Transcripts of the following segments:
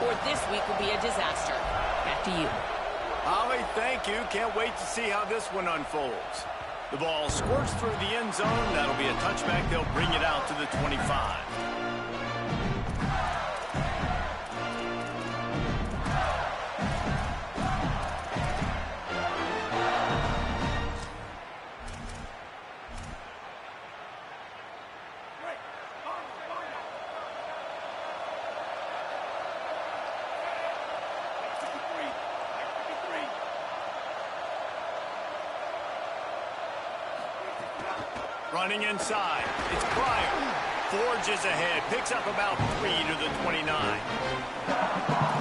or this week will be a disaster. Back to you. Holly, thank you. Can't wait to see how this one unfolds. The ball squirts through the end zone. That'll be a touchback. They'll bring it out to the 25. Running inside. It's Pryor. Forges ahead. Picks up about 3 to the 29.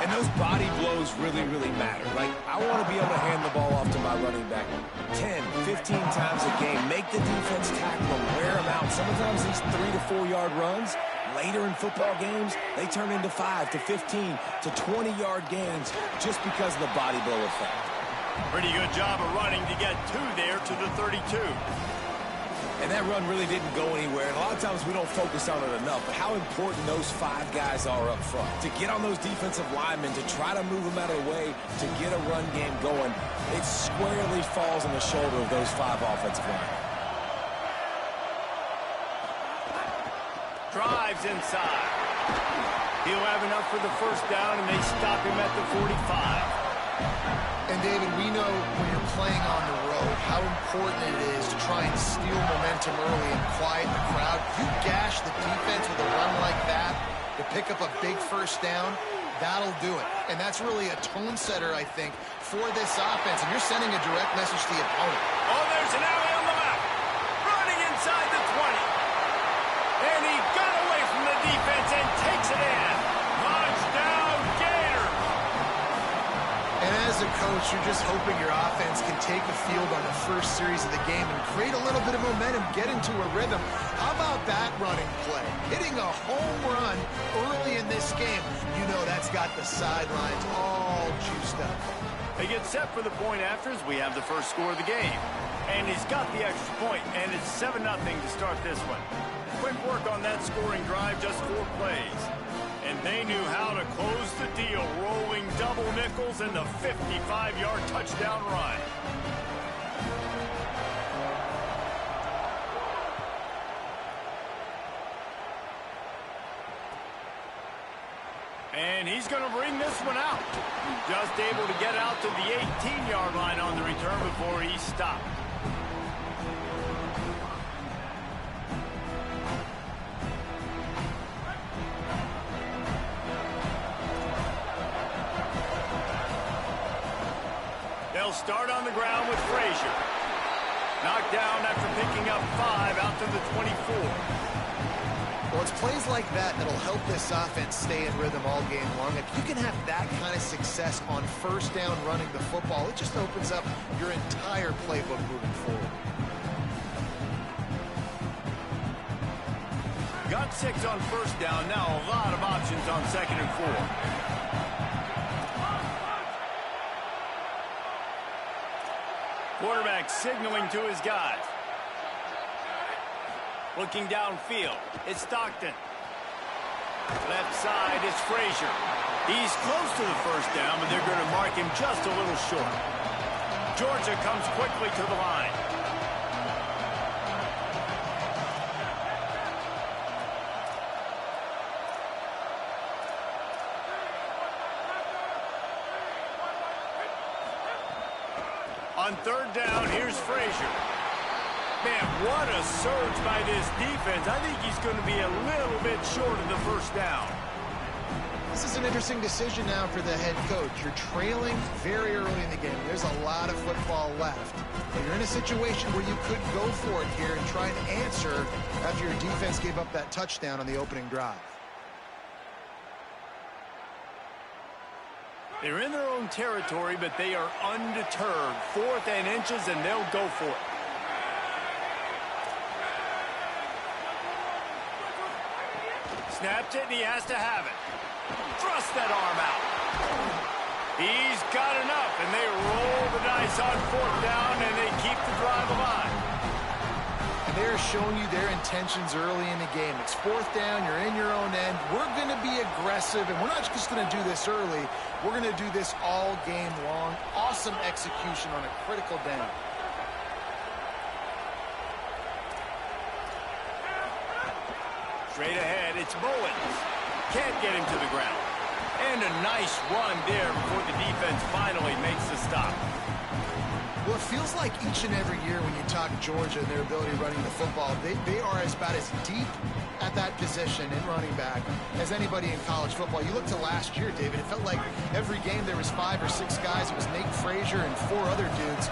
And those body blows really, really matter. Like, I want to be able to hand the ball off to my running back 10, 15 times a game. Make the defense tackle them, wear them out. Sometimes these 3 to 4 yard runs, later in football games, they turn into 5 to 15 to 20 yard gains just because of the body blow effect. Pretty good job of running to get 2 there to the 32. And that run really didn't go anywhere. And a lot of times we don't focus on it enough. But how important those 5 guys are up front. To get on those defensive linemen, to try to move them out of the way, to get a run game going, it squarely falls on the shoulder of those 5 offensive linemen. Drives inside. He'll have enough for the first down, and they stop him at the 45. And, David, we know when you're playing on the road how important it is to try and steal momentum early and quiet the crowd. You gash the defense with a run like that to pick up a big first down, that'll do it. And that's really a tone setter, I think, for this offense. And you're sending a direct message to the opponent. Oh, there's an alley on the left. Running inside the 20. And he got away from the defense and takes it in. Touchdown, Gators. And as a coach, you're just hoping your offense can take the field on the first series of the game and create a little bit of momentum, get into a rhythm. How about that running play? Hitting a home run early in this game. You know that's got the sidelines all juiced up. They get set for the point after as we have the first score of the game. And he's got the extra point, and it's 7-0 to start this one. Quick work on that scoring drive, just 4 plays. And they knew how to close the deal, rolling double nickels and the 55-yard touchdown run. And he's going to bring this one out. Just able to get out to the 18-yard line on the return before he stopped. They'll start on the ground with Frazier. Knocked down after picking up 5 out to the 24. Well, it's plays like that that'll help this offense stay in rhythm all game long. If you can have that kind of success on first down running the football, it just opens up your entire playbook moving forward. Got 6 on first down. Now a lot of options on 2nd and 4. Quarterback signaling to his guys. Looking downfield, it's Stockton. Left side is Frazier. He's close to the first down, but they're going to mark him just a little short. Georgia comes quickly to the line. On 3rd down, here's Frazier. Man, what a surge by this defense. I think he's going to be a little bit short of the first down. This is an interesting decision now for the head coach. You're trailing very early in the game. There's a lot of football left. But you're in a situation where you could go for it here and try and answer after your defense gave up that touchdown on the opening drive. They're in their own territory, but they are undeterred. 4th and inches, and they'll go for it. Snapped it, and he has to have it. Thrust that arm out. He's got enough, and they roll the dice on 4th down, and they keep the drive alive. And and they're showing you their intentions early in the game. It's fourth down, you're in your own end. We're going to be aggressive, and we're not just going to do this early. We're going to do this all game long. Awesome execution on a critical down. Straight ahead, it's Bowens. Can't get him to the ground. And a nice run there before the defense finally makes the stop. Well, it feels like each and every year when you talk Georgia and their ability running the football, they are about as deep at that position in running back as anybody in college football. You look to last year, David, it felt like every game there was 5 or 6 guys. It was Nate Frazier and 4 other dudes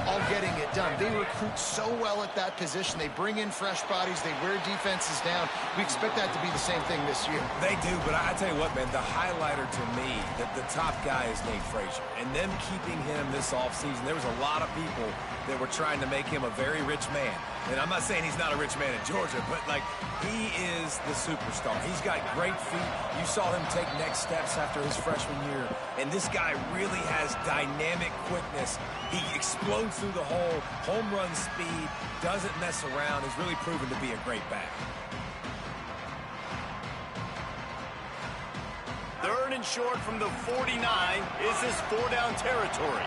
all getting it done. They recruit so well at that position. They bring in fresh bodies. They wear defenses down. We expect that to be the same thing this year. They do, but I tell you what, man, the highlighter to me, the top guy is Nate Frazier. And them keeping him this offseason, there was a lot of people that were trying to make him a very rich man. And I'm not saying he's not a rich man in Georgia, but, like, he is the superstar. He's got great feet. You saw him take next steps after his freshman year. And this guy really has dynamic quickness. He explodes through the hole, home run speed, doesn't mess around. He's really proven to be a great back. Third and short from the 49 is this 4-down territory.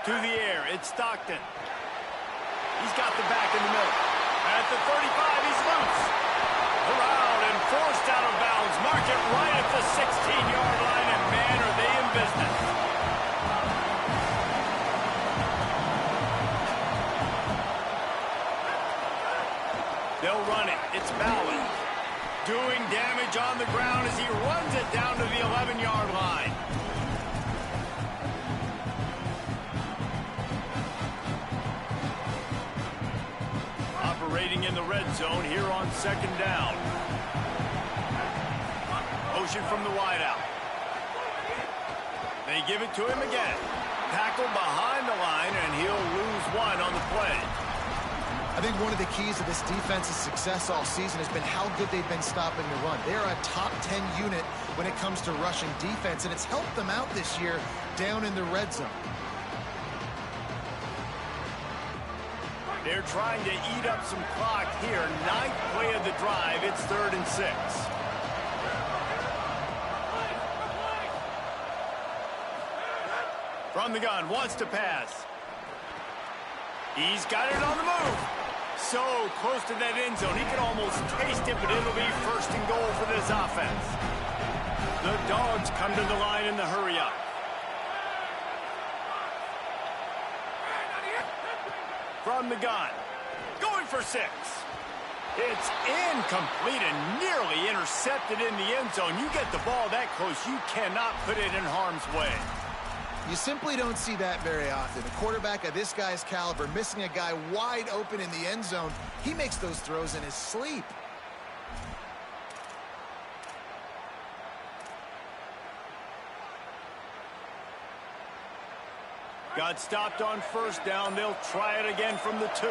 To the air, it's Stockton. He's got the back in the middle. At the 35, he's loose. Around and forced out of bounds. Mark it right at the 16-yard line, and man, are they in business. They'll run it. It's Ballard. Doing damage on the ground as he runs it down to the 11-yard line. Operating in the red zone here on second down. Motion from the wideout. They give it to him again. Tackled behind the line, and he'll lose 1 on the play. I think one of the keys to this defense's success all season has been how good they've been stopping the run. They're a top 10 unit when it comes to rushing defense, and it's helped them out this year down in the red zone. They're trying to eat up some clock here. 9th play of the drive. It's 3rd and 6. From the gun, wants to pass. He's got it on the move. So close to that end zone. He can almost taste it, but it'll be 1st and goal for this offense. The Dogs come to the line in the hurry-up. From the gun, going for 6. It's incomplete and nearly intercepted in the end zone. You get the ball that close, you cannot put it in harm's way. You simply don't see that very often. A quarterback of this guy's caliber missing a guy wide open in the end zone. He makes those throws in his sleep. Got stopped on 1st down. They'll try it again from the 2.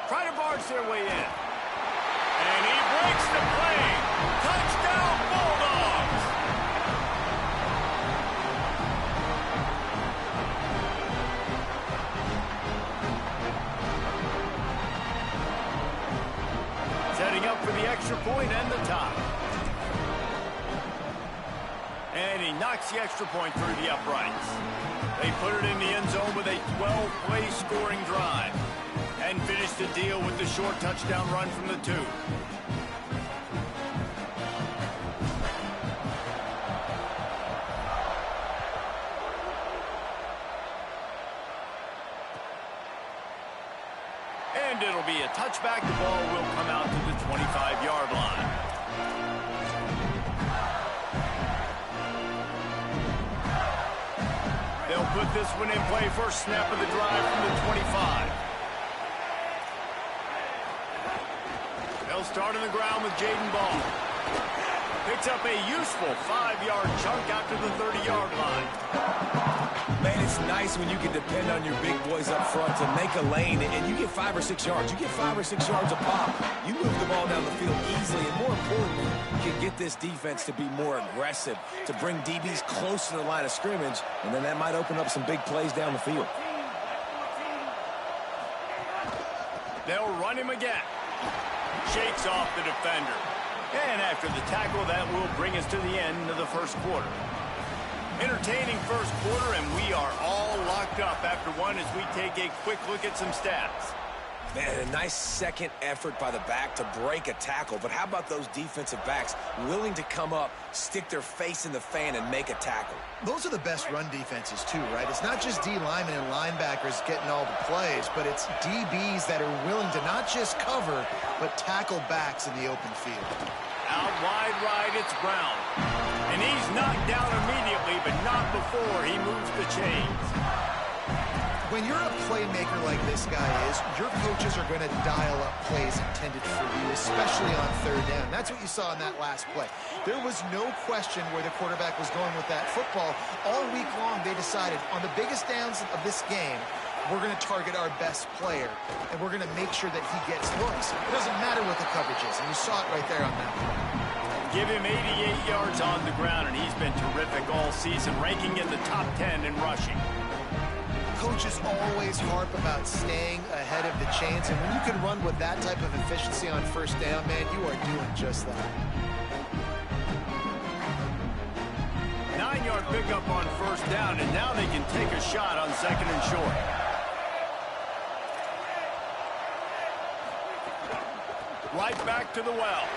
Try to barge their way in. And he breaks the play. Touchdown, Bulldogs! Setting up for the extra point and the tie. And he knocks the extra point through the uprights. They put it in the end zone with a 12-play scoring drive. And finish the deal with the short touchdown run from the 2. And it'll be a touchback. The ball will come out to the 25-yard line. They'll put this one in play. First snap of the drive from the 25. They'll start on the ground with Jaden Ball. Picks up a useful 5-yard chunk out to the 30-yard line. Man, it's nice when you can depend on your big boys up front to make a lane, and you get 5 or 6 yards. You get 5 or 6 yards a pop. You move the ball down the field easily, and more importantly, you can get this defense to be more aggressive, to bring DBs close to the line of scrimmage, and then that might open up some big plays down the field. They'll run him again. Shakes off the defender. And after the tackle, that will bring us to the end of the first quarter. Entertaining first quarter, and we are all locked up after one as we take a quick look at some stats. Man, a nice second effort by the back to break a tackle. But how about those defensive backs willing to come up, stick their face in the fan, and make a tackle? Those are the best run defenses, too, right? It's not just D linemen and linebackers getting all the plays, but it's DBs that are willing to not just cover, but tackle backs in the open field. Out wide right, it's Brown. And he's knocked down immediately, but not before he moves the chains. When you're a playmaker like this guy is, your coaches are going to dial up plays intended for you, especially on third down. That's what you saw in that last play. There was no question where the quarterback was going with that football. All week long, they decided on the biggest downs of this game, we're going to target our best player, and we're going to make sure that he gets looks. It doesn't matter what the coverage is, and you saw it right there on that play. Give him 88 yards on the ground, and he's been terrific all season, ranking in the top 10 in rushing. Coaches always harp about staying ahead of the chains, and when you can run with that type of efficiency on first down, man, you are doing just that. 9-yard pickup on first down, and now they can take a shot on second and short. Right back to the well.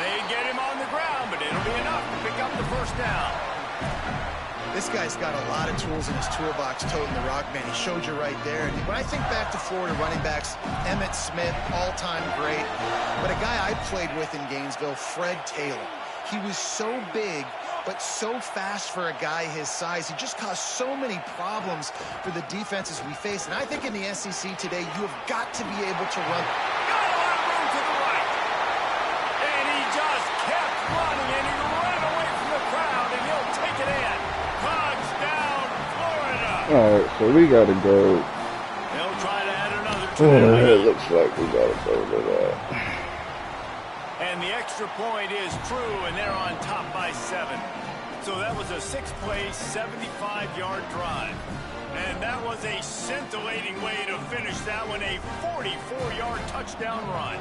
They get him on the ground, but it'll be enough to pick up the first down. This guy's got a lot of tools in his toolbox toting the rock, man. He showed you right there. And when I think back to Florida running backs, Emmitt Smith, all-time great. But a guy I played with in Gainesville, Fred Taylor. He was so big, but so fast for a guy his size. He just caused so many problems for the defenses we face. And I think in the SEC today, you have got to be able to run. Got a lot of room to the right. And he just kept running, and he ran away from the crowd, and he'll take it in. Touchdown, Florida. All right, so we got to go. They'll try to add another to It looks like we got to go to that. And the extra point is true, and they're on top by 7. So that was a 6-play, 75-yard drive. And that was a scintillating way to finish that one, a 44-yard touchdown run.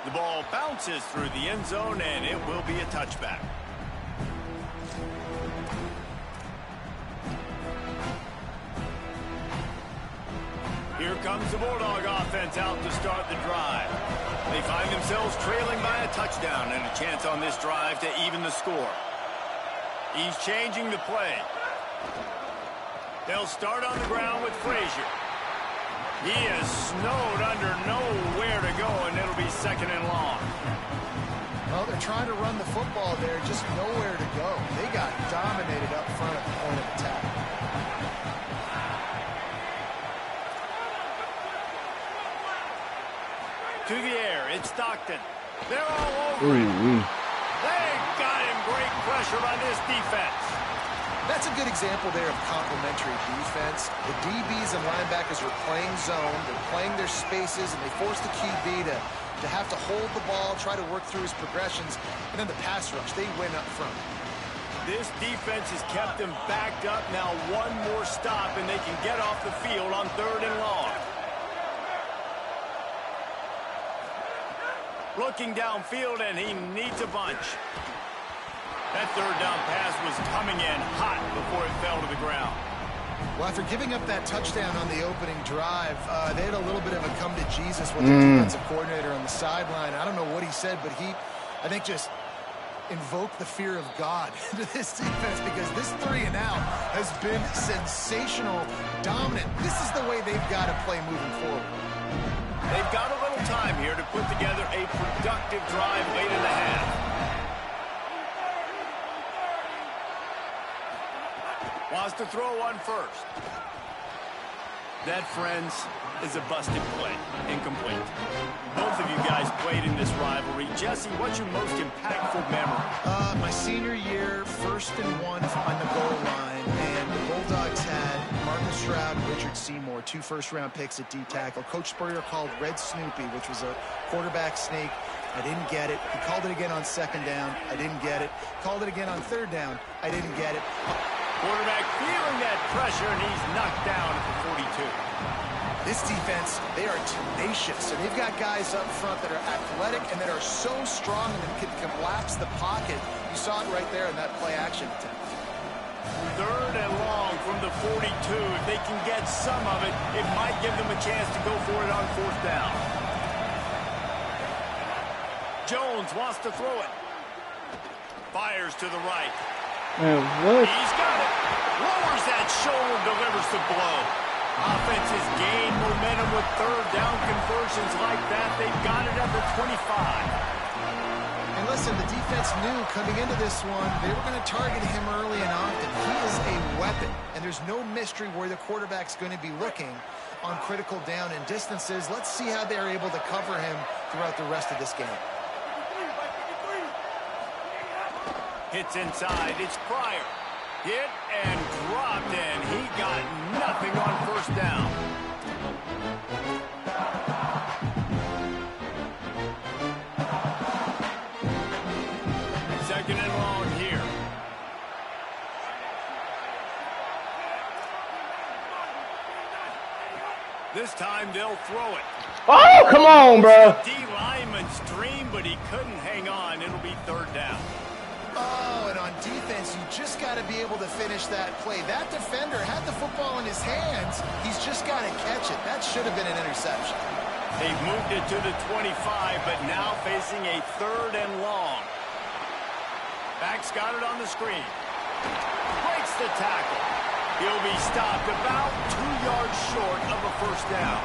The ball bounces through the end zone, and it will be a touchback. Here comes the Bulldog offense out to start the drive. They find themselves trailing by a touchdown and a chance on this drive to even the score. He's changing the play. They'll start on the ground with Frazier. He is snowed under, nowhere to go, and it'll be second and long. Well, they're trying to run the football there, just nowhere to go. They got dominated up front at the point of attack. To the air, it's Stockton. They're all over him. They've got him great pressure on this defense. That's a good example there of complementary defense. The DBs and linebackers are playing zone. They're playing their spaces, and they force the QB to have to hold the ball, try to work through his progressions, and then the pass rush, they win up front. This defense has kept them backed up. Now one more stop, and they can get off the field on third and long. Looking downfield, and he needs a bunch. That third down pass was coming in hot before it fell to the ground. Well, after giving up that touchdown on the opening drive, they had a little bit of a come to Jesus with their defensive coordinator on the sideline. I don't know what he said, but he, I think, just invoked the fear of God into this defense, because this 3 and out has been sensational, dominant. This is the way they've got to play moving forward. They've got a little time here to put together a productive drive late in the half. Wants to throw one first. That, friends, is a busted play. Incomplete. Both of you guys played in this rivalry. Jesse, what's your most impactful memory? My senior year, 1st and 1 on the goal line, and the Bulldogs had Marcus Stroud and Richard Seymour, 2 first-round picks at D-tackle. Coach Spurrier called Red Snoopy, which was a quarterback snake. I didn't get it. He called it again on 2nd down. I didn't get it. Called it again on 3rd down. I didn't get it. Quarterback feeling that pressure, and he's knocked down at the 42. This defense, they are tenacious, and they've got guys up front that are athletic and that are so strong and can collapse the pocket. You saw it right there in that play-action attempt. 3rd and long from the 42. If they can get some of it, it might give them a chance to go for it on 4th down. Jones wants to throw it. Fires to the right. Man, what? He's got it. Lowers that shoulder, delivers the blow. Offense has gained momentum with 3rd down conversions like that. They've got it at the 25. And listen, the defense knew coming into this one, they were going to target him early and often. He is a weapon, and there's no mystery where the quarterback's going to be looking on critical down and distances. Let's see how they're able to cover him throughout the rest of this game. Hits inside. It's Pryor. Hit and dropped, and he got nothing on 1st down. Second and long here. This time they'll throw it. Oh, come on, bro. D lineman's dream, but he couldn't hang on. It'll be 3rd down. Oh, and on defense, you just got to be able to finish that play. That defender had the football in his hands. He's just got to catch it. That should have been an interception. They've moved it to the 25, but now facing a 3rd and long. Back's got it on the screen. Breaks the tackle. He'll be stopped about 2 yards short of a 1st down.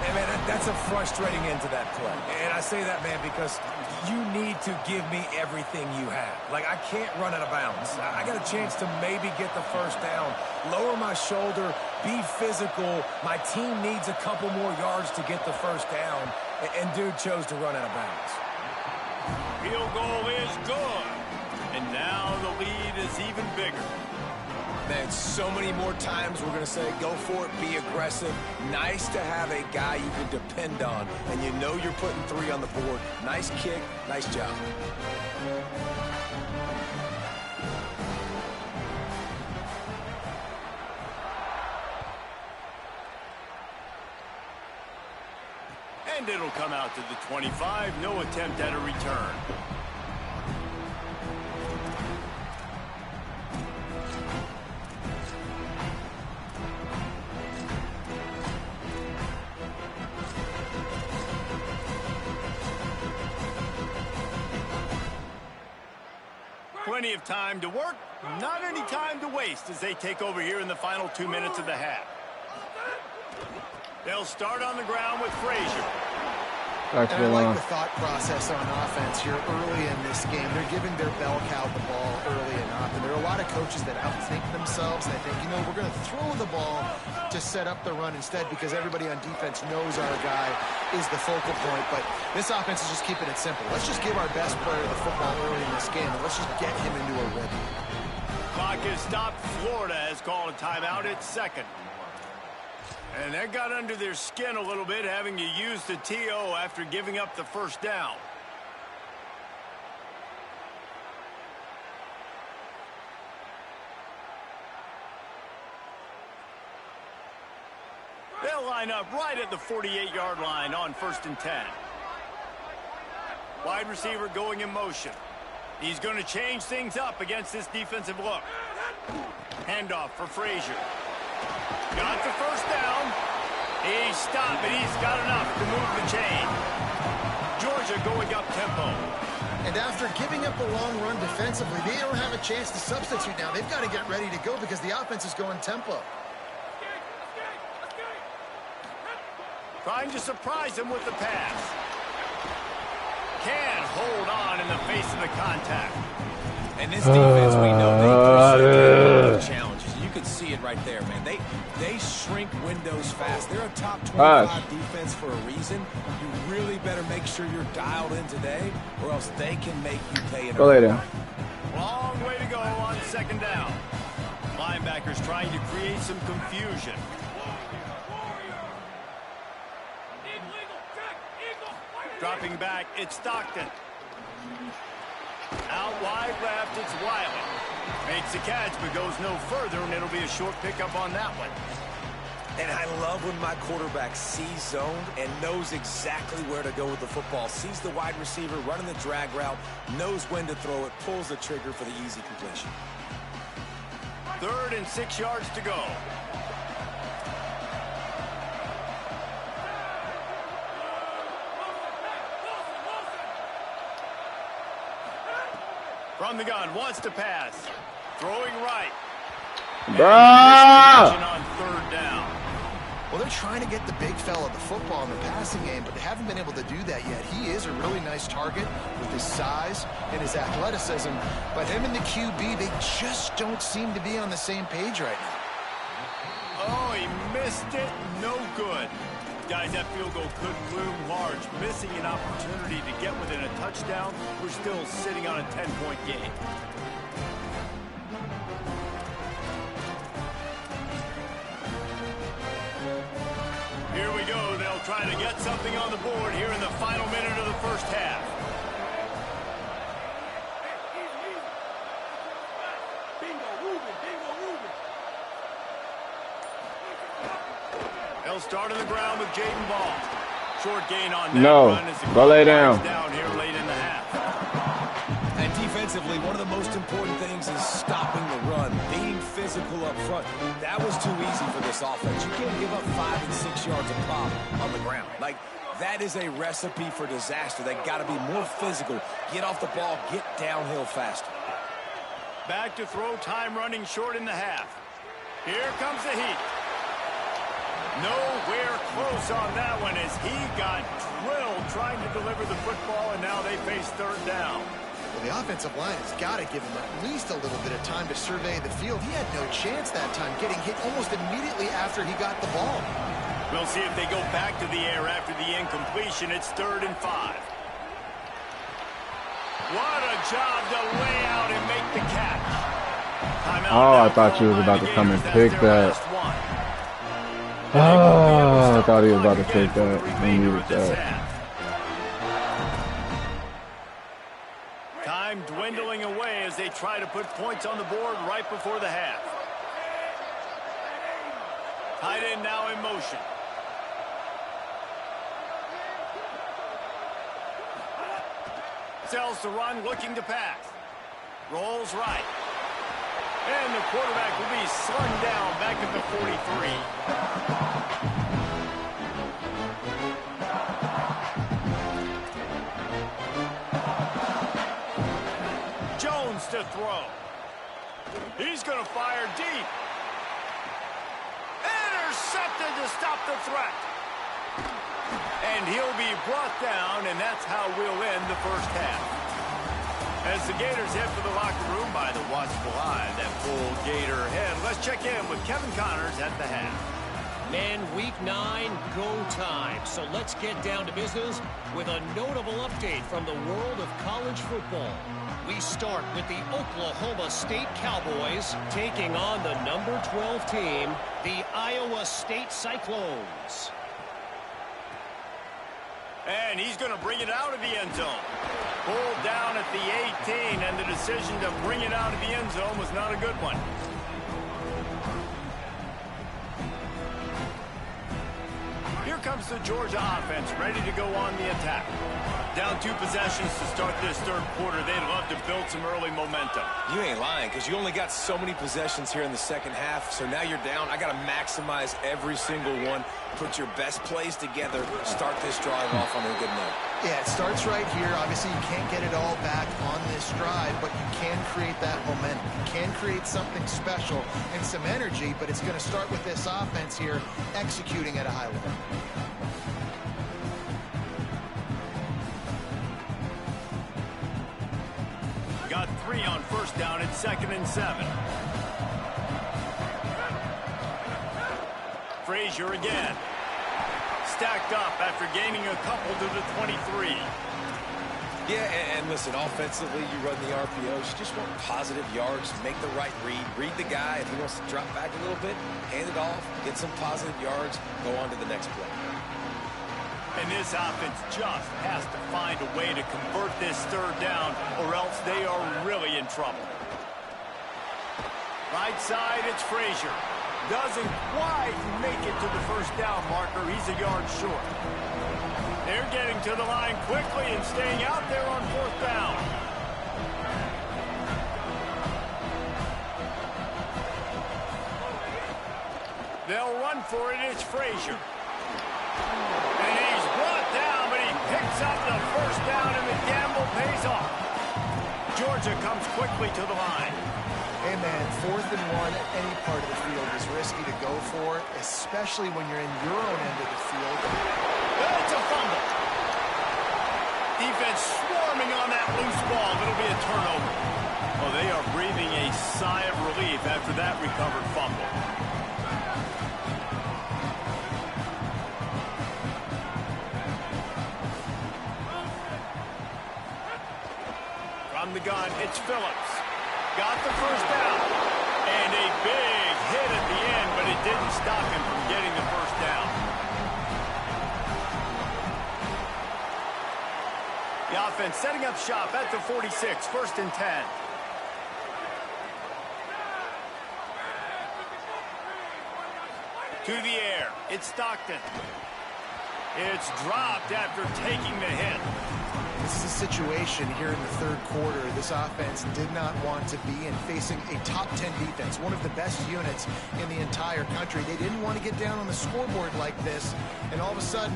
Hey, man, that's a frustrating end to that play. And I say that, man, because you need to give me everything you have. Like, I can't run out of bounds. I got a chance to maybe get the 1st down, lower my shoulder, be physical. My team needs a couple more yards to get the 1st down, and dude chose to run out of bounds. Field goal is good. And now the lead is even bigger. Man, so many more times we're going to say, go for it, be aggressive. Nice to have a guy you can depend on, and you know you're putting 3 on the board. Nice kick, nice job. And it'll come out to the 25. No attempt at a return. Plenty of time to work, not any time to waste as they take over here in the final 2 minutes of the half. They'll start on the ground with Frazier. And I like the thought process on offense here early in this game. They're giving their bell cow the ball early and often. There are a lot of coaches that outthink themselves, and they think, you know, we're going to throw the ball to set up the run instead because everybody on defense knows our guy is the focal point. But this offense is just keeping it simple. Let's just give our best player the football early in this game, and let's just get him into a rhythm. Clock is stopped. Florida has called a timeout at 2nd. And that got under their skin a little bit, having to use the TO after giving up the 1st down. They'll line up right at the 48-yard line on 1st and 10. Wide receiver going in motion. He's going to change things up against this defensive look. Handoff for Frazier. Got the 1st down. He's stopped, but he's got enough to move the chain. Georgia going up tempo. And after giving up a long run defensively, they don't have a chance to substitute now. They've got to get ready to go because the offense is going tempo. Trying to surprise him with the pass. Can't hold on in the face of the contact. And this defense, we know they present a lot of challenges. You could see see it right there, man. They shrink windows fast. They're a top 25 defense for a reason. You really better make sure you're dialed in today, or else they can make you pay. Go later. Long way to go on second down. Linebackers trying to create some confusion. Dropping back, it's Stockton. Out wide left, it's Wiley. Makes the catch, but goes no further, and it'll be a short pickup on that one. And I love when my quarterback sees zoned and knows exactly where to go with the football. Sees the wide receiver running the drag route, knows when to throw it, pulls the trigger for the easy completion. 3rd and 6 yards to go. From the gun, wants to pass. Throwing right. Bruh! On 3rd down. Well, they're trying to get the big fella the football in the passing game, but they haven't been able to do that yet. He is a really nice target with his size and his athleticism, but him and the QB, they just don't seem to be on the same page right now. Oh, he missed it. No good. Guys, that field goal could loom large. Missing an opportunity to get within a touchdown. We're still sitting on a 10-point game. Here we go. They'll try to get something on the board here in the final minute of the first half. They'll start on the ground with Jaden Ball. Short gain on that run as the go lay down. Down here late in the half. And defensively, one of the most important things is stopping the run, being physical up front. That was too easy for this offense. You can't give up 5 and 6 yards a pop on the ground. Like, that is a recipe for disaster. They got to be more physical, get off the ball, get downhill faster. Back to throw, time running short in the half. Here comes the heat. Nowhere close on that one as he got drilled trying to deliver the football, and now they face 3rd down. Well, the offensive line has got to give him at least a little bit of time to survey the field. He had no chance that time, getting hit almost immediately after he got the ball. We'll see if they go back to the air after the incompletion. It's 3rd and 5. What a job to lay out and make the catch. Oh, I thought you was about to come and pick that. Oh, I thought he was about to take that. He needed that. Time dwindling away as they try to put points on the board right before the half. Tight end now in motion. Sells the run, looking to pass. Rolls right. And the quarterback will be slung down back at the 43. Jones to throw. He's going to fire deep. Intercepted to stop the threat. And he'll be brought down, and that's how we'll end the first half. As the Gators head for the locker room by the watchful eye, that full Gator head. Let's check in with Kevin Connors at the half. Men, week 9, go time. So let's get down to business with a notable update from the world of college football. We start with the Oklahoma State Cowboys taking on the number 12 team, the Iowa State Cyclones. And he's going to bring it out of the end zone. Pulled down at the 18, and the decision to bring it out of the end zone was not a good one. Here comes the Georgia offense, ready to go on the attack. Down 2 possessions to start this 3rd quarter. They'd love to build some early momentum. You ain't lying, because you only got so many possessions here in the second half, so now you're down. I got to maximize every single one, put your best plays together, start this drive off on a good note. Yeah, it starts right here. Obviously, you can't get it all back on this drive, but you can create that momentum. You can create something special and some energy, but it's going to start with this offense here executing at a high level. Got 3 on first down at 2nd and 7. Frazier again. Stacked up after gaining a couple to the 23. Yeah, and listen, offensively, you run the RPOs. You just want positive yards, make the right read the guy. If he wants to drop back a little bit, hand it off, get some positive yards, go on to the next play. And this offense just has to find a way to convert this third down, or else they are really in trouble. Right side, it's Frazier. Doesn't quite make it to the first down marker. He's a yard short. They're getting to the line quickly and staying out there on fourth down. They'll run for it. It's Frazier. And he's brought down, but he picks up the first down, and the gamble pays off. Georgia comes quickly to the line. Hey, man, 4th and 1 at any part of the field is risky to go for, especially when you're in your own end of the field. It's a fumble. Defense swarming on that loose ball. It'll be a turnover. Well, they are breathing a sigh of relief after that recovered fumble. From the gun, it's Phillips. Got the first down. And a big hit at the end, but it didn't stop him from getting the first down. The offense setting up shop at the 46, 1st and 10. To the air, it's Stockton. It's dropped after taking the hit. This is a situation here in the third quarter this offense did not want to be in, facing a top 10 defense, one of the best units in the entire country. They didn't want to get down on the scoreboard like this and all of a sudden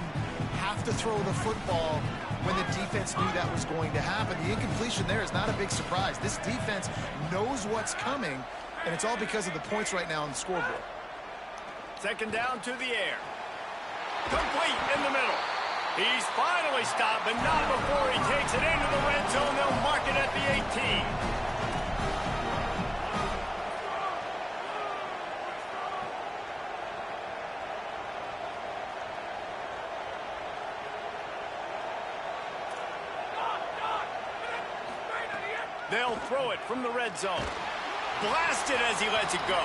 have to throw the football when the defense knew that was going to happen. The incompletion there is not a big surprise. This defense knows what's coming, and it's all because of the points right now on the scoreboard. 2nd down to the air. Complete in the middle. He's finally stopped, but not before he takes it into the red zone. They'll mark it at the 18. They'll throw it from the red zone. Blasted as he lets it go.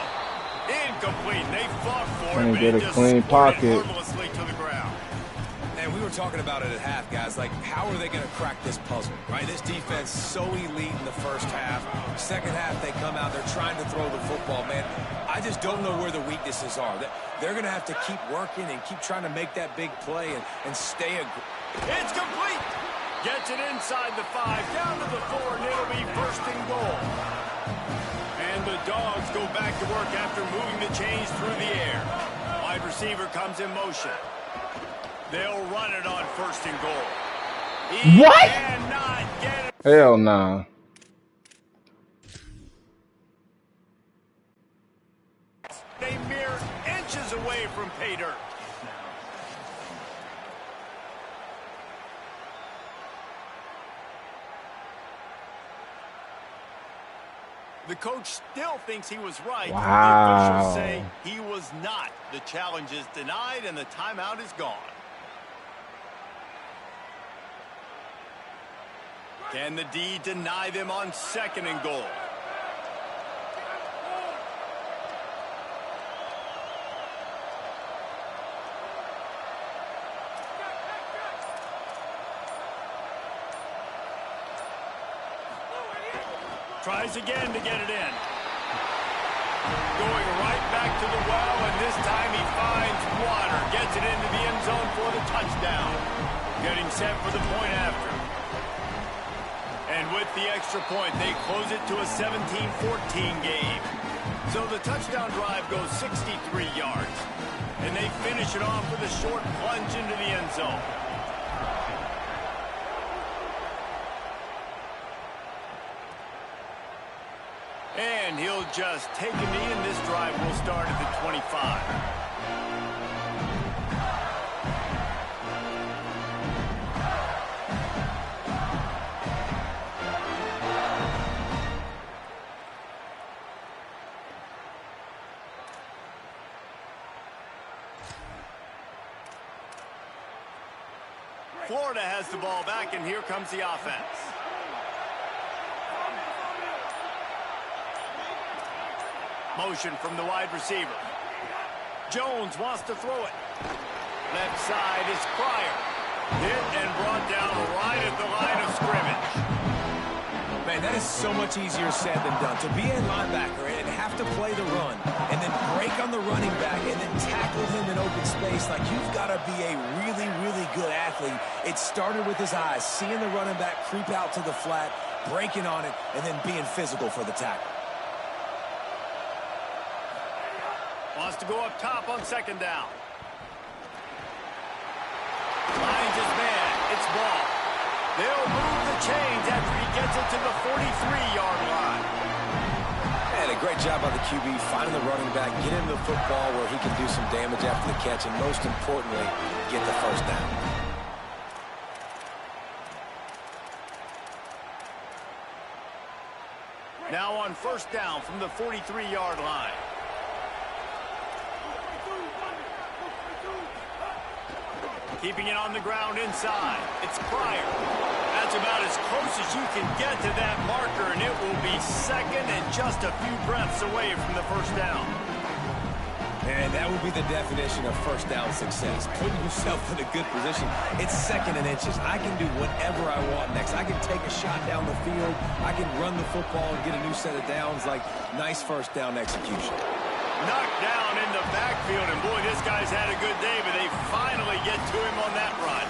Incomplete. They fought for it, but get it a just clean pocket. harmlessly to the ground. And we were talking about it at half, guys. Like, how are they going to crack this puzzle, right? This defense so elite in the first half. Second half, they come out. They're trying to throw the football, man. I just don't know where the weaknesses are. They're going to have to keep working and keep trying to make that big play and stay aggressive. It's complete. Gets it inside the 5, down to the 4, and it'll be 1st and goal. And the Dogs go back to work after moving the chains through the air. Wide receiver comes in motion. They'll run it on 1st and goal. He what? Cannot get it. Hell nah. A mere inches away from pay dirt. The coach still thinks he was right. Wow. The officials say he was not. The challenge is denied, and the timeout is gone. Can the D deny them on 2nd and goal? Tries again to get it in. Going right back to the well, and this time he finds water. Gets it into the end zone for the touchdown. Getting set for the point after. And with the extra point, they close it to a 17-14 game. So the touchdown drive goes 63 yards. And they finish it off with a short plunge into the end zone. And he'll just take a knee, and this drive will start at the 25. Florida has the ball back, and here comes the offense. Motion from the wide receiver. Jones wants to throw it. Left side is Pryor. Hit and brought down right at the line of scrimmage. Man, that is so much easier said than done. To be a linebacker and have to play the run and then break on the running back and then tackle him in open space, like you've got to be a really, really good athlete. It started with his eyes, seeing the running back creep out to the flat, breaking on it, and then being physical for the tackle. Wants to go up top on second down. Lines his man. It's ball. They'll move the chains after he gets it to the 43-yard line. And a great job by the QB finding the running back, get him the football where he can do some damage after the catch, and most importantly, get the first down. Now on first down from the 43-yard line. Keeping it on the ground inside. It's Pryor. That's about as close as you can get to that marker, and it will be second and just a few breaths away from the first down. And that would be the definition of first down success. Putting yourself in a good position. It's second and inches. I can do whatever I want next. I can take a shot down the field. I can run the football and get a new set of downs. Like, nice first down execution. Knocked down in the backfield, and boy, this guy's had a good day, but they finally get to him on that run.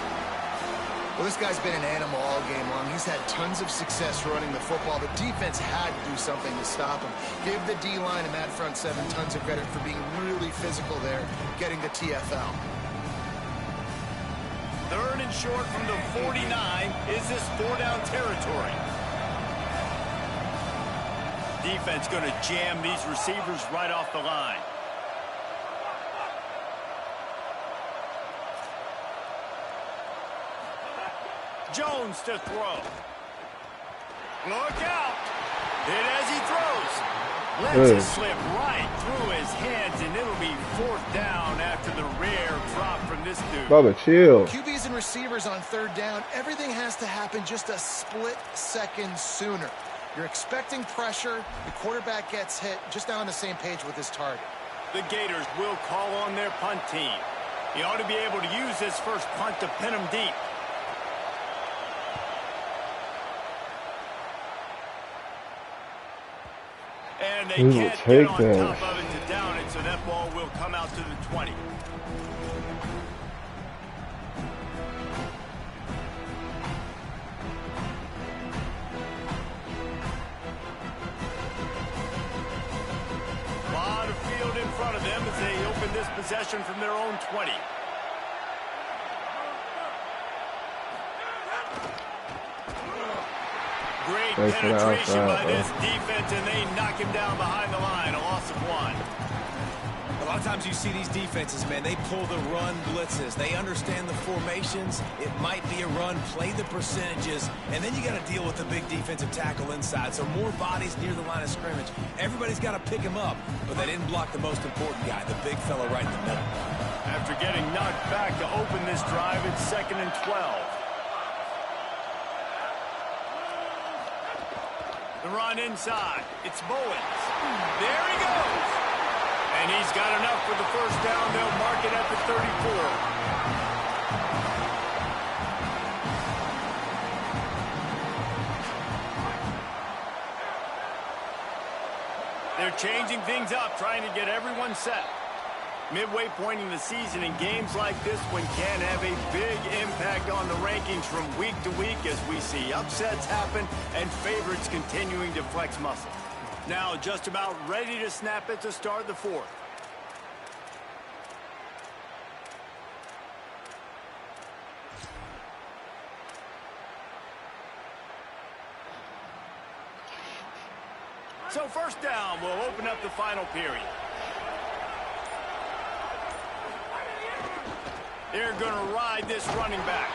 Well, this guy's been an animal all game long. He's had tons of success running the football. The defense had to do something to stop him. Give the D-line and that front seven tons of credit for being really physical there, getting the TFL. Third and short from the 49. Is this four-down territory? Defense going to jam these receivers right off the line. Jones to throw. Look out. Hit as he throws. Lets it slip right through his hands, and it'll be fourth down after the rare drop from this dude. Bubba, chill. QBs and receivers on third down, everything has to happen just a split second sooner. You're expecting pressure. The quarterback gets hit, just not on the same page with his target. The Gators will call on their punt team. He ought to be able to use this first punt to pin him deep. And they can't get on top of it to down it, so that ball will come out to the 20. A lot of field in front of them as they open this possession from their own 20. Great penetration by this defense, and they knock him down behind the line. A loss of 1. A lot of times you see these defenses, man, they pull the run blitzes. They understand the formations. It might be a run, play the percentages, and then you got to deal with the big defensive tackle inside. So more bodies near the line of scrimmage. Everybody's got to pick him up, but they didn't block the most important guy, the big fella right in the middle. After getting knocked back to open this drive, it's 2nd and 12. The run inside. It's Bowens. There he goes. And he's got enough for the first down. They'll mark it at the 34. They're changing things up, trying to get everyone set. Midway point in the season, and games like this one can have a big impact on the rankings from week to week as we see upsets happen and favorites continuing to flex muscle. Now just about ready to snap it to start the fourth. So first down will open up the final period. They're going to ride this running back.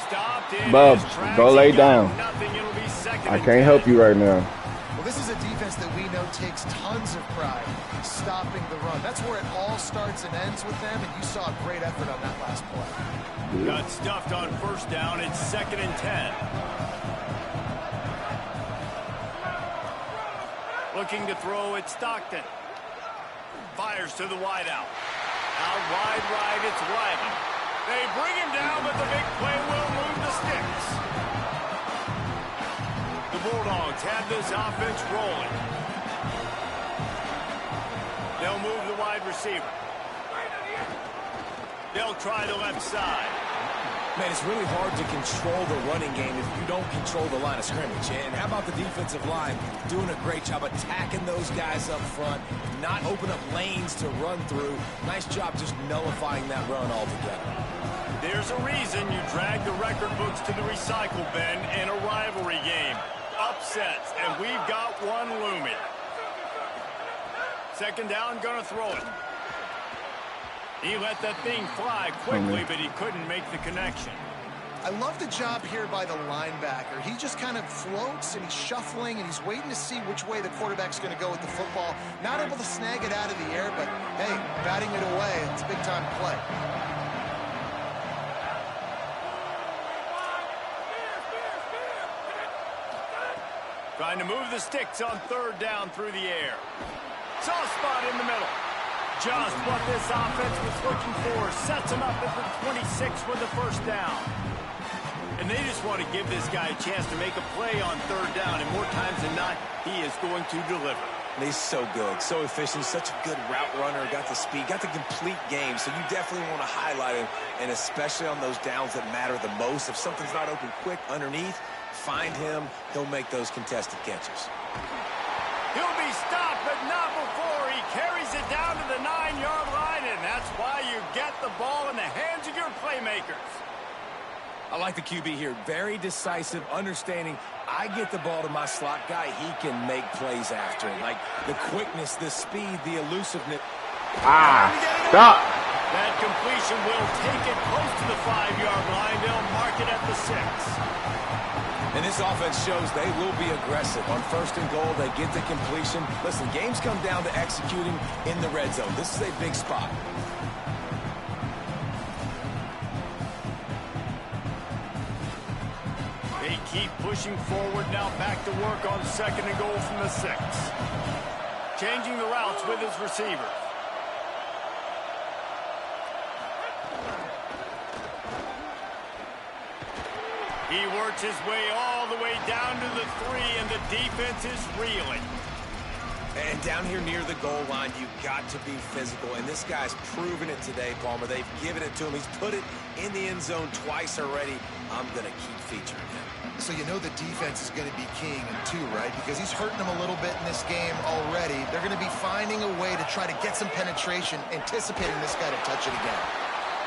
Stopped in. Bub, go lay down. Nothing. It'll be second I and can't 10. help you right now. Well, Well, this is a defense that we know takes tons of pride stopping the run. That's where it all starts and ends with them, and you saw a great effort on that last play. Got stuffed on first down. It's 2nd and 10. Looking to throw at Stockton. Fires to the wideout. Out wide right, it's Riley. They bring him down, but the big play will move the sticks. The Bulldogs have this offense rolling. They'll move the wide receiver. They'll try the left side. Man, it's really hard to control the running game if you don't control the line of scrimmage. And how about the defensive line doing a great job attacking those guys up front, not open up lanes to run through. Nice job just nullifying that run altogether. There's a reason you drag the record books to the recycle bin in a rivalry game. Upsets, and we've got one looming. 2nd down, gonna throw it. He let that thing fly quickly, but he couldn't make the connection. I love the job here by the linebacker. He just kind of floats, and he's shuffling, and he's waiting to see which way the quarterback's going to go with the football. Not able to snag it out of the air, but, hey, batting it away, it's a big-time play. Trying to move the sticks on 3rd down through the air. Soft spot in the middle. Just what this offense was looking for. Sets him up at the 26 with the 1st down. And they just want to give this guy a chance to make a play on 3rd down. And more times than not, he is going to deliver. He's so good, so efficient, such a good route runner, got the speed, got the complete game. So you definitely want to highlight him, and especially on those downs that matter the most. If something's not open quick underneath, find him. He'll make those contested catches. He'll be stopped, but not before he carries it down to the 9-yard line, and that's why you get the ball in the hands of your playmakers. I like the QB here. Very decisive, understanding I get the ball to my slot guy, he can make plays after it. Like the quickness, the speed, the elusiveness. Stop. That completion will take it close to the 5-yard line. They'll mark it at the 6. And this offense shows they will be aggressive. On 1st and goal, they get the completion. Listen, games come down to executing in the red zone. This is a big spot. They keep pushing forward now, back to work on 2nd and goal from the 6. Changing the routes with his receiver. He works his way all the way down to the 3, and the defense is reeling. And down here near the goal line, you've got to be physical. And this guy's proven it today, Palmer. They've given it to him. He's put it in the end zone twice already. I'm going to keep featuring him. So you know the defense is going to be keying him too, right? Because he's hurting them a little bit in this game already. They're going to be finding a way to try to get some penetration, anticipating this guy to touch it again.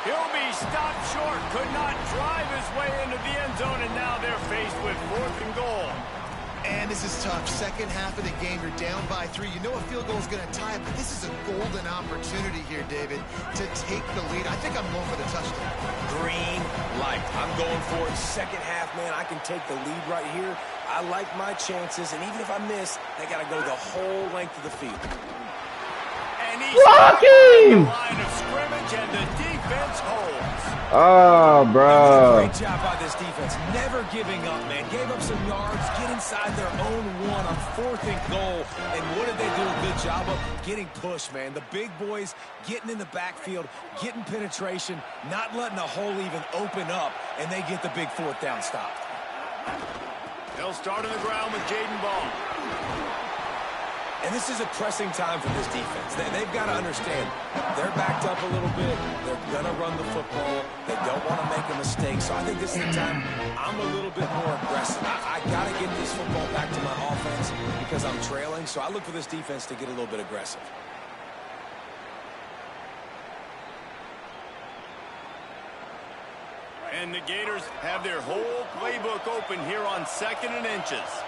He'll be stopped short, could not drive his way into the end zone, and now they're faced with 4th and goal. And this is tough. 2nd half of the game, you're down by 3. You know a field goal is going to tie it, but this is a golden opportunity here, David, to take the lead. I think I'm going for the touchdown. Green light. I'm going for it. 2nd half, man, I can take the lead right here. I like my chances, and even if I miss, they got to go the whole length of the field. And he's Blocking! line of scrimmage, and the defense holds. Oh, bro. Great job by this defense. Never giving up, man. Gave up some yards, get inside their own 1 on 4th and goal. And what did they do a good job of? Getting pushed, man. The big boys getting in the backfield, getting penetration, not letting a hole even open up, and they get the big 4th down stop. They'll start on the ground with Jaden Ball. And this is a pressing time for this defense. They've got to understand, they're backed up a little bit. They're going to run the football. They don't want to make a mistake. So I think this is the time I'm a little bit more aggressive. I got to get this football back to my offense because I'm trailing. So I look for this defense to get a little bit aggressive. And the Gators have their whole playbook open here on 2nd and inches.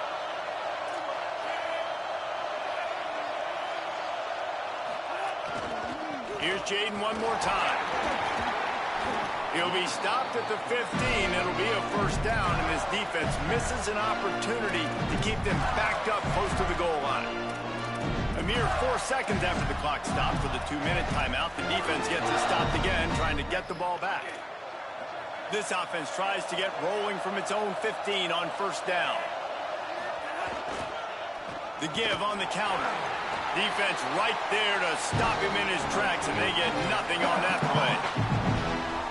Here's Jaden one more time. He'll be stopped at the 15. It'll be a first down, and this defense misses an opportunity to keep them backed up close to the goal line. A mere 4 seconds after the clock stopped for the 2-minute timeout, the defense gets it stopped again, trying to get the ball back. This offense tries to get rolling from its own 15 on first down. The give on the counter. Defense right there to stop him in his tracks, and they get nothing on that play.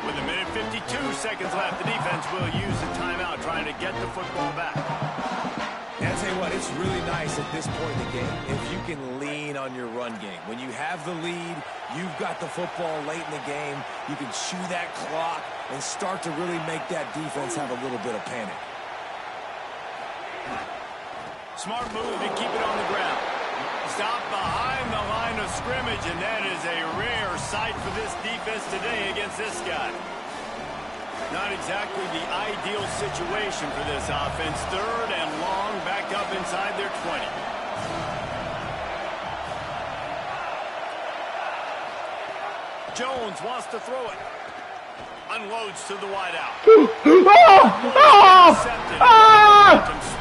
With a minute 52 seconds left, the defense will use the timeout trying to get the football back. And I'll tell you what, it's really nice at this point in the game if you can lean on your run game. When you have the lead, you've got the football late in the game, you can chew that clock and start to really make that defense have a little bit of panic. Smart move to keep it on the ground. Stop behind the line of scrimmage, and that is a rare sight for this defense today against this guy. Not exactly the ideal situation for this offense. 3rd and long, back up inside their 20. Jones wants to throw it. Unloads to the wideout. Some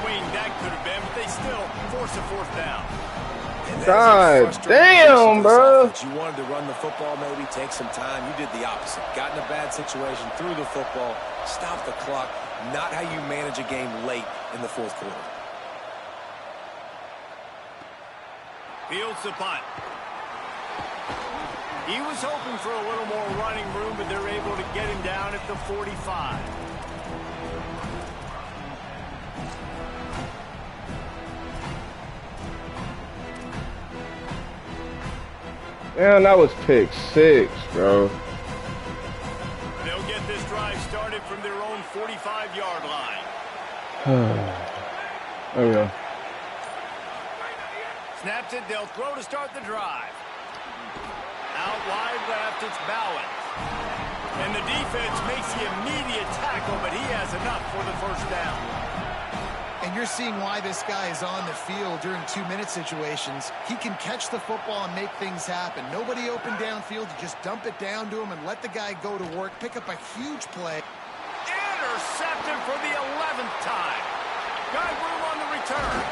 swing that could have been, but they still force a 4th down. God damn, bro. You wanted to run the football, maybe take some time. You did the opposite. Got in a bad situation, threw the football, stopped the clock. Not how you manage a game late in the 4th quarter. Fields the punt. He was hoping for a little more running room, but they're able to get him down at the 45. Man, that was pick 6, bro. They'll get this drive started from their own 45-yard line. There we go. Snaps it, they'll throw to start the drive. Out wide left, it's Bowen. And the defense makes the immediate tackle, but he has enough for the first down. And you're seeing why this guy is on the field during 2-minute situations. He can catch the football and make things happen. Nobody open downfield. You just dump it down to him and let the guy go to work, pick up a huge play. Intercepted for the 11th time. Got room on the return.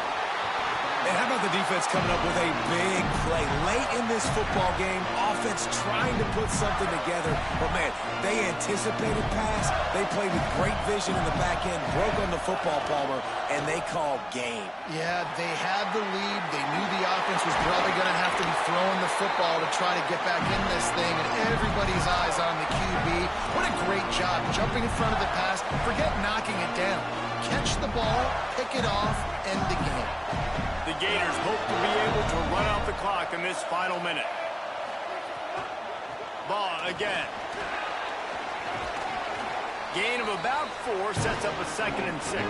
And how about the defense coming up with a big play late in this football game? Offense trying to put something together. But, man, they anticipated pass. They played with great vision in the back end, broke on the football, Palmer, and they called game. Yeah, they had the lead. They knew the offense was probably going to have to be throwing the football to try to get back in this thing, and everybody's eyes on the QB. What a great job jumping in front of the pass. Forget knocking it down. Catch the ball, pick it off, end the game. The Gators hope to be able to run out the clock in this final minute. Ball again. Gain of about 4 sets up a 2nd and 6.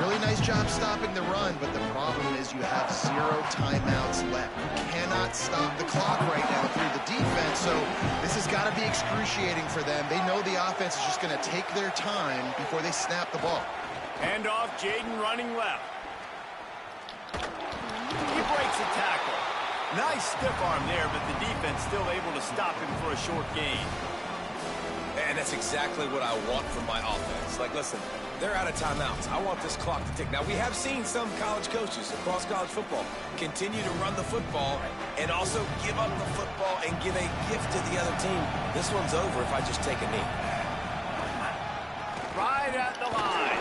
Really nice job stopping the run, but the problem is you have 0 timeouts left. You cannot stop the clock right now through the defense, so this has got to be excruciating for them. They know the offense is just going to take their time before they snap the ball. Hand off, Jaden running left. He breaks a tackle. Nice stiff arm there, but the defense still able to stop him for a short gain. And that's exactly what I want from my offense. Like, listen, they're out of timeouts. I want this clock to tick. Now, we have seen some college coaches across college football continue to run the football and also give up the football and give a gift to the other team. This one's over if I just take a knee. Right at the line.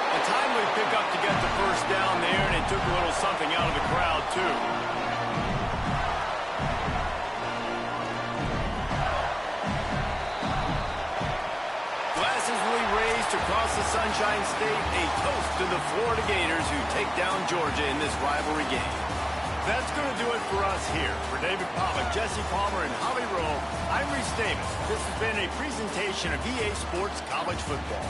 A timely pickup to get the first down there, and it took a little something out of the crowd, too. Glasses will be raised across the Sunshine State, a toast to the Florida Gators who take down Georgia in this rivalry game. That's going to do it for us here. For David Pollock, Jesse Palmer, and Holly Rowe, I'm Reese Davis. This has been a presentation of EA Sports College Football.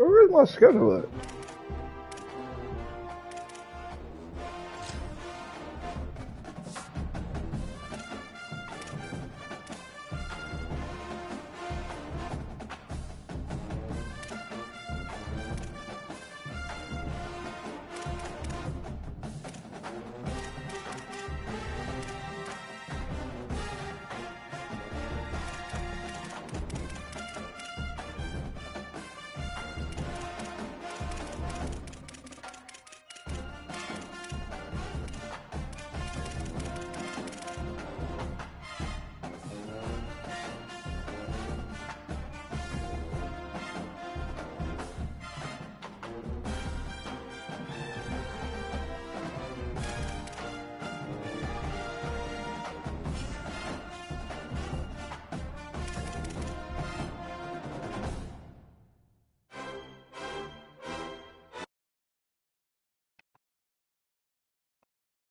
Where's my schedule at?